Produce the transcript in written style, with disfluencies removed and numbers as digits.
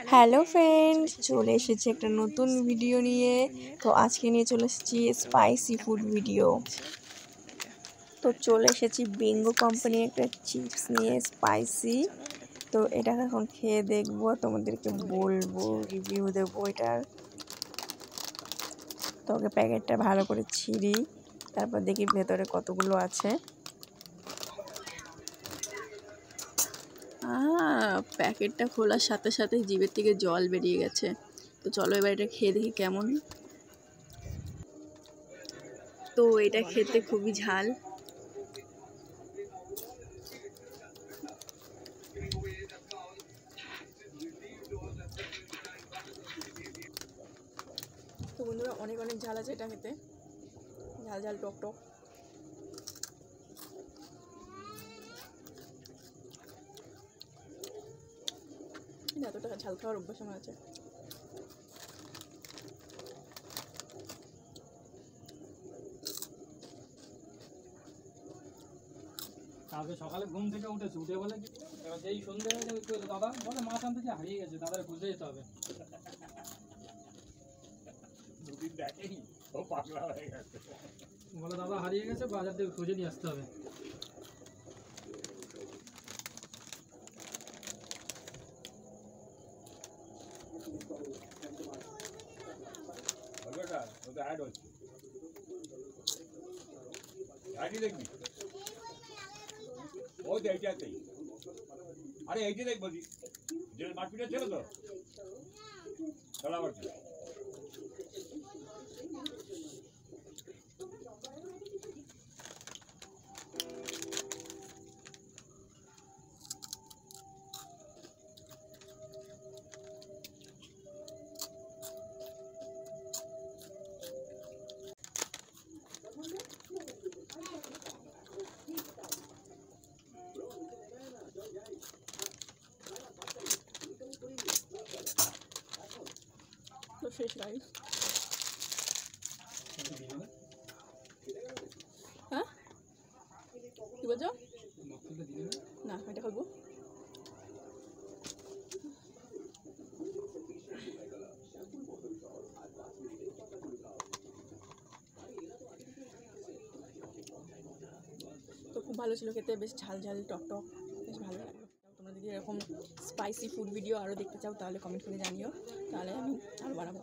Hello friends, চলে এসেছি একটা নতুন ভিডিও নিয়ে। তো আজকে নিয়ে চলে এসেছি স্পাইসি ফুড ভিডিও। তো চলে এসেছি বিঙ্গো কোম্পানির একটা চিপস নিয়ে, স্পাইসি। তো এটা এখন খেয়ে দেখবো, তোমাদেরকে বলবো, রিভিউ দেবো এটার। তো ওকে প্যাকেটটা ভালো করে ছিঁড়ি, তারপর দেখি ভেতরে কতগুলো আছে। প্যাকেটটা খোলার সাথে সাথে জিভের থেকে জল বেরিয়ে গেছে। তো চলো এবার এটা খেয়ে দেখি কেমন। তো এটা খেতে খুবই ঝাল। তো বন্ধুরা, অনেক অনেক ঝাল আছে এটা খেতে, ঝাল ঝাল টক টক। এত টাকা ঝাল খাওয়ার অভ্যাস আমার আছে। কালকে সকালে ঘুম থেকে উঠেছে, উঠে বলে কি যেই সন্ধ্যে হয়ে যাবে দাদা বলে মাছ আনতে যে হারিয়ে গেছে, দাদারে খুঁজে যেতে হবে। দুদিন দেখেনি, ও পাগলা হয়ে গেছে, বলে দাদা হারিয়ে গেছে, বাজার থেকে খুঁজে নিয়ে আসতে হবে। দেখবি ওই তো এইটাতেই, আরে এইটা দেখবো যে মাটিটা ছিল তো চলা করছে। তো শেষ রাইস। হ্যাঁ কি বলছো? না, এটা খাবো। তো খুব ভালো ছিল খেতে, বেশ ঝাল ঝাল টক টক, বেশ ভালো লাগলো। তোমরা যদি এরকম স্পাইসি ফুড ভিডিও আরও দেখতে চাও তাহলে কমেন্ট করে জানিও, তাহলে আমি আরও বানাবো।